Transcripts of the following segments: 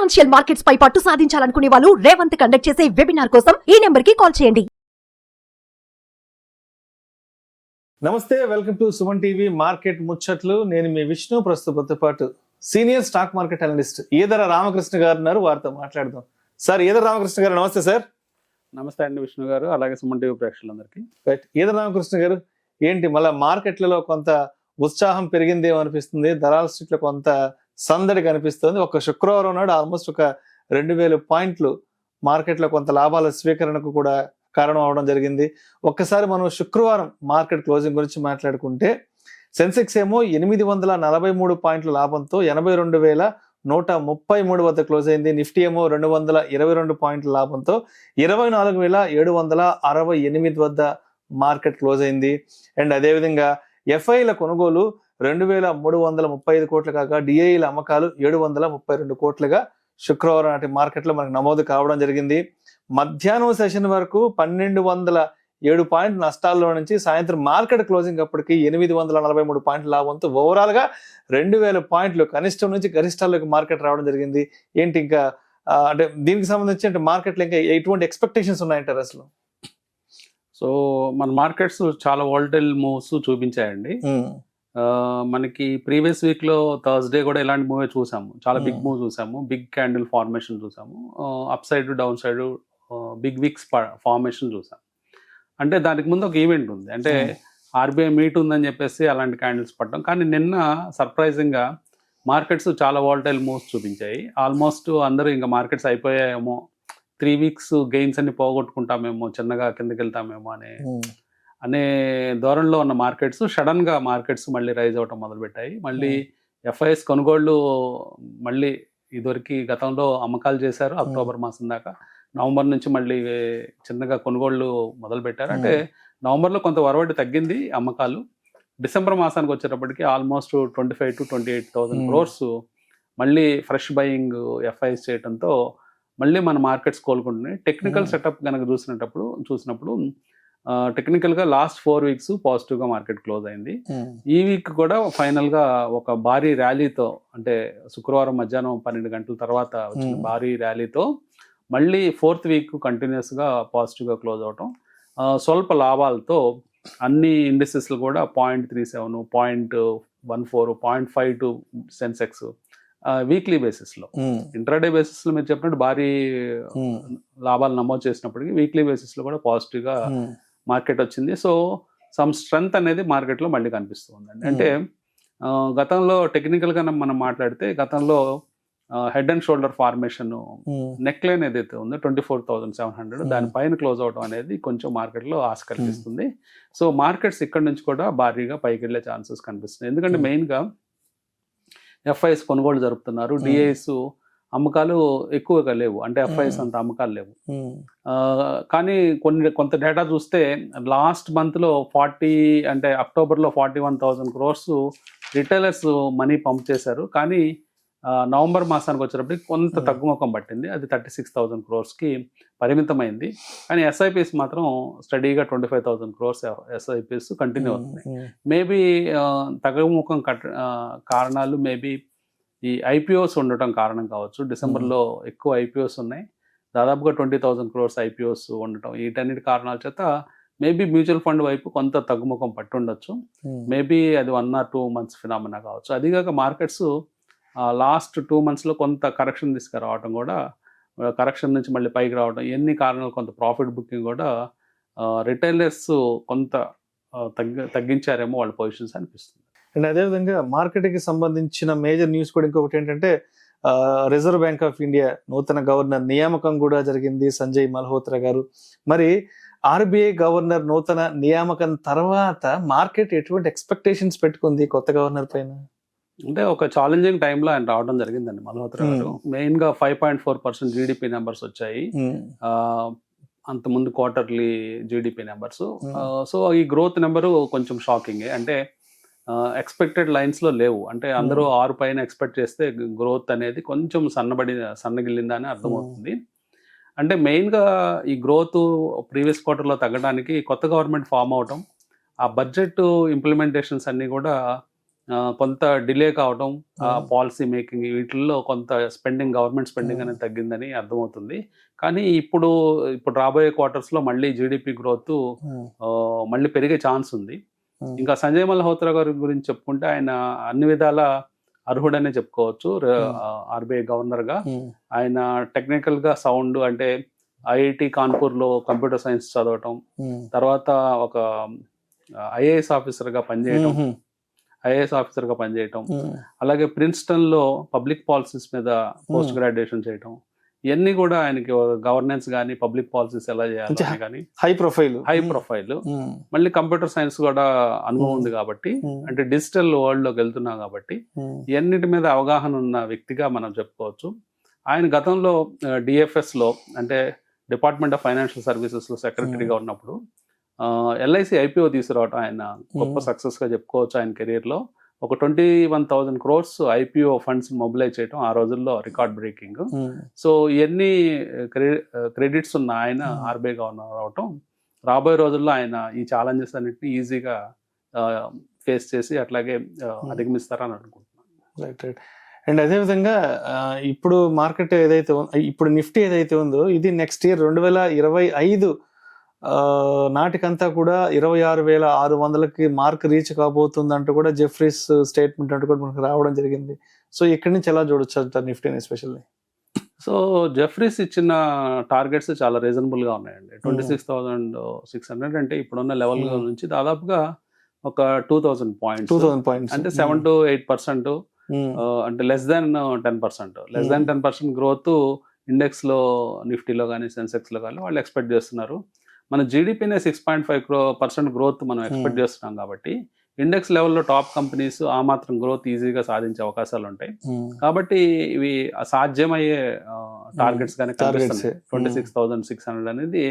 Financial markets పై పట్టు సాధించాలనుకునే వాళ్ళు Revanth conduct చేసే వెబినార్ కోసం ఈ నెంబర్ కి కాల్ చేయండి. నమస్తే, welcome to Suman TV market ముచ్చట్లు. నేను మీ విష్ణు. ప్రస్తుతంతో పాటు senior stock market analyst Eedara Ramakrishna గారు ఉన్నారు. వారితో మాట్లాడదాం. సార్, ఈదర రామకృష్ణ గారు నమస్తే. సార్ నమస్తే అండి విష్ణు గారు, అలాగే సుమన్ టీవీ ప్రేక్షకులందరికీ. రైట్, ఈదర రామకృష్ణ గారు, ఏంటి మళ్ళీ మార్కెట్లలో కొంత ఉత్సాహం పెరిగిందేమో అనిపిస్తుంది. దళాల స్ట్రీట్లో కొంత సందడి కనిపిస్తుంది. ఒక శుక్రవారం నాడు ఆల్మోస్ట్ ఒక 2000 పాయింట్లు మార్కెట్లో కొంత లాభాల స్వీకరణకు కూడా కారణం అవడం జరిగింది. ఒక్కసారి మనం శుక్రవారం మార్కెట్ క్లోజింగ్ గురించి మాట్లాడుకుంటే సెన్సెక్స్ ఏమో 843 పాయింట్ల లాభంతో 82,133 వద్ద క్లోజ్ అయింది. నిఫ్టీ ఏమో 222 పాయింట్ల లాభంతో 24,768 వద్ద మార్కెట్ క్లోజ్ అయింది. అండ్ అదేవిధంగా ఎఫ్ఐల కొనుగోలు 2,335 కోట్లు కాగా డిఐల అమ్మకాలు 732 కోట్లుగా శుక్రవారం నాటి మార్కెట్లో మనకు నమోదు కావడం జరిగింది. మధ్యాహ్నం సెషన్ వరకు 1,207 పాయింట్ నష్టాల్లో నుంచి సాయంత్రం మార్కెట్ క్లోజింగ్ అప్పటికి 843 పాయింట్ల లాభంతో ఓవరాల్ గా 2,000 పాయింట్లు కనిష్టం నుంచి గరిష్టాల్లోకి మార్కెట్ రావడం జరిగింది. ఏంటి ఇంకా అంటే దీనికి సంబంధించి అంటే మార్కెట్లో ఇంకా ఎటువంటి ఎక్స్పెక్టేషన్స్ ఉన్నాయంటారు అసలు? సో మన మార్కెట్స్ చాలా వాలటైల్ మూవ్స్ చూపించాయండి. మనకి ప్రీవియస్ వీక్ లో థర్స్డే కూడా ఇలాంటి మూవే చూసాము. చాలా బిగ్ మూవ్ చూసాము, బిగ్ క్యాండిల్ ఫార్మేషన్ చూసాము, up side down side big wicks formation చూసాము. అంటే దానికి ముందు ఒక ఈవెంట్ ఉంది, అంటే ఆర్బీఐ మీట్ ఉందని చెప్పేసి అలాంటి క్యాండిల్స్ పడటం. కానీ నిన్న సర్ప్రైజింగ్ గా మార్కెట్స్ చాలా వాలటైల్ మూవ్స్ చూపించాయి. ఆల్మోస్ట్ అందరూ ఇంకా మార్కెట్స్ అయిపోయాయేమో, 3 వీక్స్ గెయిన్స్ అన్ని పోగొట్టుకుంటామేమో, చిన్నగా కిందకి వెళ్తామేమో అనే ధోరణిలో ఉన్న మార్కెట్స్ సడన్ గా మార్కెట్స్ మళ్ళీ రైజ్ అవటం మొదలుపెట్టాయి. మళ్ళీ ఎఫ్ఐఎస్ కొనుగోళ్లు మళ్ళీ ఇదివరకు గతంలో అమ్మకాలు చేశారు అక్టోబర్ మాసం దాకా. నవంబర్ నుంచి మళ్ళీ చిన్నగా కొనుగోళ్లు మొదలు పెట్టారు. అంటే నవంబర్లో కొంత వరవడి తగ్గింది అమ్మకాలు. డిసెంబర్ మాసానికి వచ్చేటప్పటికి ఆల్మోస్ట్ 25,000 to 28,000 crores మళ్ళీ ఫ్రెష్ బయింగ్ ఎఫ్ఐఎస్ చేయడంతో మళ్ళీ మన మార్కెట్స్ కోలుకుంటున్నాయి. టెక్నికల్ సెటప్ కనుక చూసినప్పుడు టెక్నికల్ గా లాస్ట్ 4 వీక్స్ పాజిటివ్ గా మార్కెట్ క్లోజ్ అయింది. ఈ వీక్ కూడా ఫైనల్ గా ఒక భారీ ర్యాలీతో, అంటే శుక్రవారం మధ్యాహ్నం 12 గంటల తర్వాత వచ్చిన భారీ ర్యాలీతో మళ్ళీ 4th వీక్ కంటిన్యూస్ గా పాజిటివ్ గా క్లోజ్ అవటం, స్వల్ప లాభాలతో అన్ని ఇండిసెస్ కూడా 0.37, 0.14, 0.52 సెన్సెక్స్ వీక్లీ బేసిస్ లో, ఇంట్రాడే బేసిస్ లో మీరు చెప్పినట్టు భారీ లాభాలు నమోదు చేసినప్పటికీ వీక్లీ బేసిస్ లో కూడా పాజిటివ్ గా మార్కెట్ వచ్చింది. సో సమ్ స్ట్రెంగ్త్ అనేది మార్కెట్ లో మళ్ళీ కనిపిస్తుందండి. అంటే గతంలో టెక్నికల్ గా మనం మాట్లాడితే గతంలో head and shoulder formation neck line ఏదైతే ఉందో 24,700 దానిపైన క్లోజ్ అవడం అనేది కొంచెం మార్కెట్ లో ఆశ కల్పిస్తుంది. సో మార్కెట్స్ ఇక్కడ నుంచి కూడా భారీగా పైకి వెళ్ళే ఛాన్సెస్ కనిపిస్తుంది. ఎందుకంటే మెయిన్ గా ఎఫ్ఐఎస్ కొనుగోలు జరుపుతున్నారు, డిఐఎస్ అమ్మకాలు ఎక్కువగా లేవు, అంటే ఎఫ్ఐఎస్ అంత అమ్మకాలు లేవు. కానీ కొంత డేటా చూస్తే లాస్ట్ మంత్ లో అంటే అక్టోబర్లో 41,000 crores రిటైలర్స్ మనీ పంప్ చేశారు. కానీ నవంబర్ మాసానికి వచ్చేటప్పటికి కొంత తగ్గుముఖం పట్టింది, అది 36,000 crores కి పరిమితమైంది. కానీ ఎస్ఐపిఎస్ మాత్రం స్టడీగా 25,000 crores ఎస్ఐపిఎస్ కంటిన్యూ అవుతుంది. మేబీ తగ్గుముఖం కారణాలు మేబీ ఈ ఐపీఓస్ ఉండటం కారణం కావచ్చు. డిసెంబర్లో ఎక్కువ ఐపీఓస్ ఉన్నాయి, దాదాపుగా 20,000 crores ఐపీఓస్ ఉండటం. వీటన్నిటి కారణాల చేత మేబీ మ్యూచువల్ ఫండ్ వైపు కొంత తగ్గుముఖం పట్టి ఉండొచ్చు. మేబీ అది 1 or 2 months ఫినామినా కావచ్చు. అదిగాక మార్కెట్స్ లాస్ట్ 2 months లో కొంత కరెక్షన్ తీసుకురావడం కూడా, కరెక్షన్ నుంచి మళ్ళీ పైకి రావడం, ఎన్ని కారణాలు కొంత ప్రాఫిట్ బుకింగ్ కూడా రిటైలర్స్ కొంత తగ్గించారేమో వాళ్ళ పొజిషన్స్ అనిపిస్తుంది. అండ్ అదేవిధంగా మార్కెట్కి సంబంధించిన మేజర్ న్యూస్ కూడా ఇంకొకటి ఏంటంటే రిజర్వ్ బ్యాంక్ ఆఫ్ ఇండియా నూతన గవర్నర్ నియామకం కూడా జరిగింది, సంజయ్ మల్హోత్రా గారు. మరి ఆర్బీఐ గవర్నర్ నూతన నియామకం తర్వాత మార్కెట్ ఎటువంటి ఎక్స్పెక్టేషన్స్ పెట్టుకుంది కొత్త గవర్నర్ పైన? అంటే ఒక ఛాలెంజింగ్ టైంలో ఆయన రావడం జరిగిందండి మల్హోత్రా గారు. మెయిన్ గా 5.4% జీడిపి నెంబర్స్ వచ్చాయి, అంతకుముందు క్వార్టర్లీ జీడిపి నెంబర్స్. సో ఈ గ్రోత్ నెంబరు కొంచెం షాకింగ్. అంటే ఎక్స్పెక్టెడ్ లైన్స్ లో లేవు. అంటే అందరూ 6 పైన ఎక్స్పెక్ట్ చేస్తే గ్రోత్ అనేది కొంచెం సన్నగిల్లిందని అర్థమవుతుంది. అంటే మెయిన్ గా ఈ గ్రోత్ ప్రీవియస్ క్వార్టర్లో తగ్గడానికి కొత్త గవర్నమెంట్ ఫామ్ అవటం, ఆ బడ్జెట్ ఇంప్లిమెంటేషన్స్ అన్ని కూడా కొంత డిలే కావడం, పాలసీ మేకింగ్ వీటిల్లో కొంత గవర్నమెంట్ స్పెండింగ్ అనేది తగ్గిందని అర్థమవుతుంది. కానీ ఇప్పుడు రాబోయే క్వార్టర్స్లో మళ్ళీ జీడిపి గ్రోత్ మళ్ళీ పెరిగే ఛాన్స్ ఉంది. ఇంకా సంజయ్ మల్హోత్రా గారి గురించి చెప్పుకుంటే ఆయన అన్ని విధాల అర్హుడనే చెప్పుకోవచ్చు. ఆర్బీఐ గవర్నర్గా ఆయన టెక్నికల్గా సౌండ్, అంటే ఐఐటి కాన్పూర్లో కంప్యూటర్ సైన్స్ చదవటం, తర్వాత ఒక ఐఏఎస్ ఆఫీసర్గా పనిచేయటం, అలాగే ప్రిన్స్టన్లో పబ్లిక్ పాలసీస్ మీద పోస్ట్ గ్రాడ్యుయేషన్ చేయటం, ఇవన్నీ కూడా ఆయనకి గవర్నెన్స్ కానీ పబ్లిక్ పాలసీస్ ఎలా చేయాలి కానీ హై ప్రొఫైల్ మళ్ళీ కంప్యూటర్ సైన్స్ కూడా అనుభవం ఉంది కాబట్టి, అంటే డిజిటల్ వరల్డ్ లోకి వెళ్తున్నాం కాబట్టి ఇవన్నిటి మీద అవగాహన ఉన్న వ్యక్తిగా మనం చెప్పుకోవచ్చు. ఆయన గతంలో డిఎఫ్ఎస్ లో, అంటే డిపార్ట్మెంట్ ఆఫ్ ఫైనాన్షియల్ సర్వీసెస్ లో సెక్రటరీగా ఉన్నప్పుడు ఎల్ఐసి ఐపీఓ తీసుకురావటం ఆయన గొప్ప సక్సెస్ గా చెప్పుకోవచ్చు. ఆయన కెరీర్ లో ఒక 21,000 crores ఐపీఓ ఫండ్స్ మొబిలైజ్ చేయడం ఆ రోజుల్లో రికార్డ్ బ్రేకింగ్. సో ఇవన్నీ క్రెడిట్స్ ఉన్న ఆయన ఆర్బీఐ గవర్నర్ అవటం, రాబోయే రోజుల్లో ఆయన ఈ ఛాలెంజెస్ అన్నింటినీ ఈజీగా ఫేస్ చేసి అట్లాగే అధిగమిస్తారని అనుకుంటున్నాను. రైట్. అండ్ అదేవిధంగా ఇప్పుడు మార్కెట్ ఏదైతే ఇప్పుడు నిఫ్టీ ఏదైతే ఉందో ఇది నెక్స్ట్ ఇయర్ 2025 నాటికంతా కూడా 26,600కి మార్క్ రీచ్ కాబోతుంది అంటూ కూడా జెఫ్రీస్ స్టేట్మెంట్ అంటూ కూడా మనకు రావడం జరిగింది. సో ఇక్కడి నుంచి ఎలా చూడొచ్చు అంటారు నిఫ్టీని ఎస్పెషల్లీ? సో జెఫ్రీస్ ఇచ్చిన టార్గెట్స్ చాలా రీజనబుల్ గా ఉన్నాయండి. 26,600 అంటే ఇప్పుడున్న లెవెల్ నుంచి దాదాపుగా ఒక 2,000 పాయింట్స్, అంటే 7 to 8%, అంటే లెస్ దాన్ 10% గ్రోత్ ఇండెక్స్ లో, నిఫ్టీలో కానీ సెన్సెక్స్ లో కానీ వాళ్ళు ఎక్స్పెక్ట్ చేస్తున్నారు. మన జీడిపినే 6.5% గ్రోత్ మనం ఎక్స్పెక్ట్ చేస్తున్నాం కాబట్టి ఇండెక్స్ లెవెల్లో టాప్ కంపెనీస్ ఆ మాత్రం గ్రోత్ ఈజీగా సాధించే అవకాశాలు ఉంటాయి. కాబట్టి ఇవి సాధ్యమయ్యే టార్గెట్స్ కానీ కనిపిస్తున్నాయి. 26,600 అనేది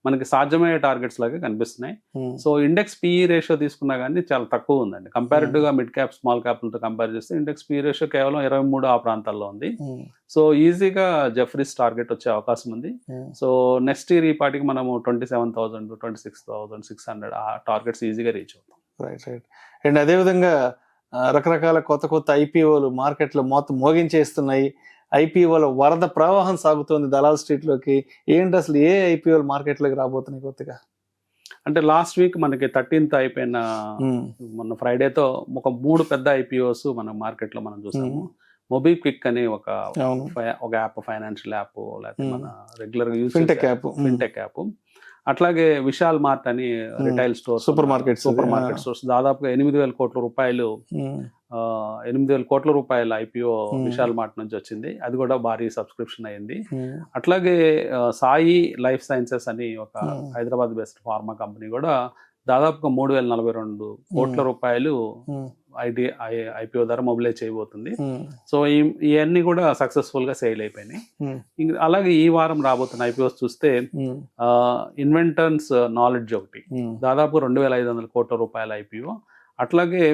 మనకి సాధ్యమయ్యే టార్గెట్స్ లాగా కనిపిస్తున్నాయి. సో ఇండెక్స్ పిఈ రేషియో తీసుకున్నా కానీ చాలా తక్కువ ఉందండి. కంపారిటివ్గా మిడ్ క్యాప్, స్మాల్ క్యాప్లతో కంపేర్ చేస్తే ఇండెక్స్ పిఈ రేషియో కేవలం 23 ఆ ప్రాంతాల్లో ఉంది. సో ఈజీగా జెఫ్రీస్ టార్గెట్ వచ్చే అవకాశం ఉంది. సో నెక్స్ట్ ఇయర్ ఈ పాటికి మనము 27,000 to 26,600 ఆ టార్గెట్స్ ఈజీగా రీచ్ అవుతాం. రైట్. అండ్ అదేవిధంగా రకరకాల కొత్త ఐపీఓలు మార్కెట్లో మొత్తం మోగించేస్తున్నాయి. ఐపీఓల వరద ప్రవాహం సాగుతోంది దలాల్ స్ట్రీట్ లోకి. ఏంటి అసలు ఏ ఐపీఓలు మార్కెట్లోకి రాబోతున్నాయి కొత్తగా? అంటే లాస్ట్ వీక్ మనకి 13th అయిపోయిన మొన్న ఫ్రైడేతో ఒక 3 పెద్ద ఐపీఓస్ మన మార్కెట్ లో మనం చూసాము. మొబిక్విక్ అని ఒక యాప్, ఫైనాన్షియల్ యాప్, లేకపోతే మన రెగ్యులర్ గా యూజ్ ఫిన్టెక్ యాప్. అట్లాగే విశాల్ మార్ట్ అని retail store, super market stores దాదాపుగా 8,000 కోట్ల రూపాయల ఐపీఓ విశాల్ మార్ట్ నుంచి వచ్చింది. అది కూడా భారీ సబ్స్క్రిప్షన్ అయింది. అట్లాగే సాయి లైఫ్ సైన్సెస్ అని ఒక హైదరాబాద్ బేస్డ్ ఫార్మా కంపెనీ కూడా దాదాపుగా 3,042 కోట్ల రూపాయలు ఐపీఓ ధర మొబిలైజ్ చేయబోతుంది. సో ఇవన్నీ కూడా సక్సెస్ఫుల్ గా సేల్ అయిపోయినాయి. అలాగే ఈ వారం రాబోతున్న ఐపీఓస్ చూస్తే ఇన్వెంటర్స్ నాలెడ్జ్ ఒకటి దాదాపు 2,500 కోట్ల రూపాయల ఐపీఓ. అట్లాగే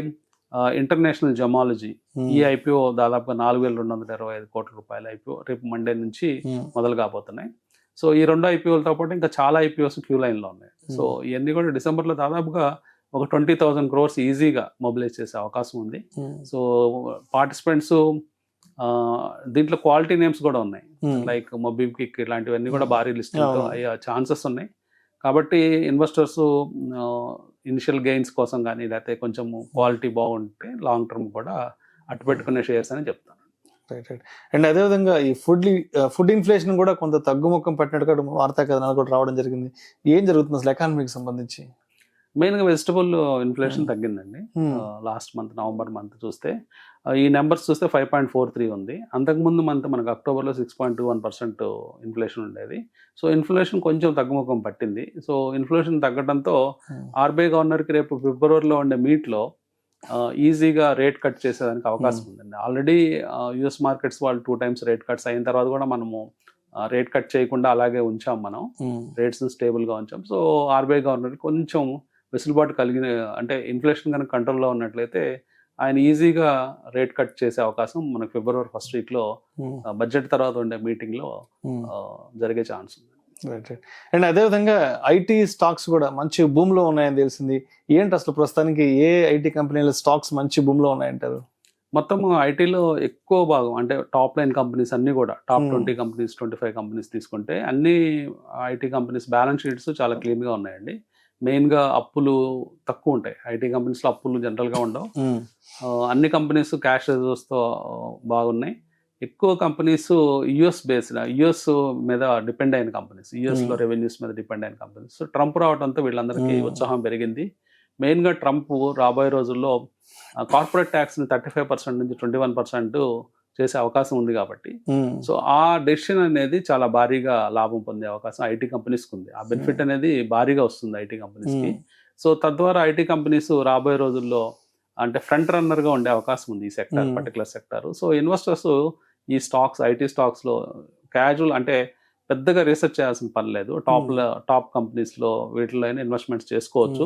ఇంటర్నేషనల్ జమాలజీ ఈ ఐపీఓ దాదాపుగా 4,225 కోట్ల రూపాయల ఐపీఓ రేపు మండే నుంచి మొదలు కాబోతున్నాయి. సో ఈ 2 ఐపీఓలతో పాటు ఇంకా చాలా ఐపీఓస్ క్యూ లైన్ లో ఉన్నాయి. సో ఇవన్నీ కూడా డిసెంబర్లో దాదాపుగా ఒక 20,000 crores ఈజీగా మొబిలైజ్ చేసే అవకాశం ఉంది. సో పార్టిసిపెంట్స్ దీంట్లో క్వాలిటీ నేమ్స్ కూడా ఉన్నాయి, లైక్ మొబిక్విక్ ఇలాంటివన్నీ కూడా భారీ లిస్టింగ్తో అయ్యే ఛాన్సెస్ ఉన్నాయి. కాబట్టి ఇన్వెస్టర్స్ ఇనిషియల్ గెయిన్స్ కోసం కానీ లేకపోతే కొంచెం క్వాలిటీ బాగుంటే లాంగ్ టర్మ్ కూడా అట్టు పెట్టుకునే షేర్స్ అని చెప్తాను. రైట్. అండ్ అదేవిధంగా ఈ ఫుడ్ ఇన్ఫ్లేషన్ కూడా కొంత తగ్గుముఖం పట్టినట్టు వార్తా కథనాలు కూడా రావడం జరిగింది. ఏం జరుగుతుంది అసలు ఎకానమీకి సంబంధించి? మెయిన్గా వెజిటబుల్ ఇన్ఫ్లేషన్ తగ్గిందండి. లాస్ట్ మంత్ నవంబర్ మంత్ చూస్తే ఈ నెంబర్స్ చూస్తే 5.43 ఉంది. అంతకుముందు మంత్ మనకు అక్టోబర్లో 6.21% ఇన్ఫ్లేషన్ ఉండేది. సో ఇన్ఫ్లేషన్ కొంచెం తగ్గుముఖం పట్టింది. సో ఇన్ఫ్లేషన్ తగ్గడంతో ఆర్బీఐ గవర్నర్కి రేపు ఫిబ్రవరిలో ఉండే మీట్లో ఈజీగా రేట్ కట్ చేసేదానికి అవకాశం ఉందండి. ఆల్రెడీ యుఎస్ మార్కెట్స్ వాళ్ళు 2 times రేట్ కట్స్ అయిన తర్వాత కూడా మనము రేట్ కట్ చేయకుండా అలాగే ఉంచాం, మనం రేట్స్ స్టేబుల్గా ఉంచాం. సో ఆర్బీఐ గవర్నర్ కొంచెం వెసులుబాటు కలిగిన, అంటే ఇన్ఫ్లేషన్ కనుక కంట్రోల్లో ఉన్నట్లయితే ఆయన ఈజీగా రేట్ కట్ చేసే అవకాశం మనకు ఫిబ్రవరి 1st weekలో బడ్జెట్ తర్వాత ఉండే మీటింగ్లో జరిగే ఛాన్స్ ఉంది. అండ్ అదేవిధంగా ఐటీ స్టాక్స్ కూడా మంచి భూమిలో ఉన్నాయని తెలిసింది. ఏంటి అసలు ప్రస్తుతానికి ఏ ఐటీ కంపెనీల స్టాక్స్ మంచి భూమిలో ఉన్నాయంటారు? మొత్తం ఐటీలో ఎక్కువ భాగం అంటే టాప్ లైన్ కంపెనీస్ అన్ని కూడా టాప్ 20 కంపెనీస్ 25 కంపెనీస్ తీసుకుంటే అన్ని ఐటీ కంపెనీస్ బ్యాలెన్స్ షీట్స్ చాలా క్లీన్గా ఉన్నాయండి. మెయిన్గా అప్పులు తక్కువ ఉంటాయి. ఐటీ కంపెనీస్లో అప్పులు జనరల్గా ఉండవు. అన్ని కంపెనీస్ క్యాష్ రిజర్వ్స్తో బాగున్నాయి. ఎక్కువ కంపెనీస్ యుఎస్ బేస్డ్, యుఎస్ మీద డిపెండ్ అయిన కంపెనీస్, యుఎస్లో రెవెన్యూస్ మీద డిపెండ్ అయిన కంపెనీస్. సో ట్రంప్ రావడంతో వీళ్ళందరికీ ఉత్సాహం పెరిగింది. మెయిన్గా ట్రంప్ రాబోయే రోజుల్లో కార్పొరేట్ ట్యాక్స్ని 35% నుంచి 21% చేసే అవకాశం ఉంది కాబట్టి సో ఆ డెసిషన్ అనేది చాలా భారీగా లాభం పొందే అవకాశం ఐటీ కంపెనీస్కి ఉంది. ఆ బెనిఫిట్ అనేది భారీగా వస్తుంది ఐటీ కంపెనీస్కి. సో తద్వారా ఐటీ కంపెనీస్ రాబోయే రోజుల్లో అంటే ఫ్రంట్ రన్నర్గా ఉండే అవకాశం ఉంది ఈ sector, particular sector. So investors ఈ స్టాక్స్, ఐటీ స్టాక్స్లో క్యాజువల్ అంటే పెద్దగా రీసెర్చ్ చేయాల్సిన పని లేదు. టాప్ కంపెనీస్లో వీటిలో ఇన్వెస్ట్మెంట్స్ చేసుకోవచ్చు.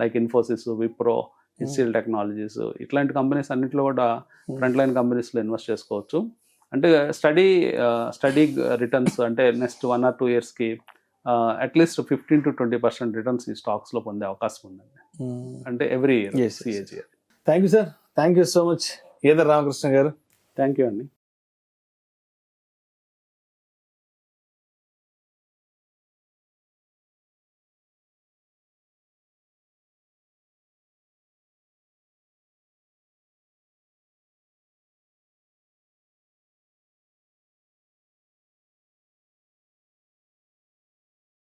Like Infosys, Wipro, HCL technologies, ఇట్లాంటి కంపెనీస్ అన్నింటిలో కూడా ఫ్రంట్ లైన్ కంపెనీస్లో ఇన్వెస్ట్ చేసుకోవచ్చు. అంటే స్టడీ రిటర్న్స్ అంటే నెక్స్ట్ 1 or 2 yearsకి అట్లీస్ట్ 15 to 20% రిటర్న్స్ ఈ స్టాక్స్లో పొందే అవకాశం ఉందండి. అంటే every year. Thank you sir, thank you so much Eedara Ramakrishna garu. Thank you అండి.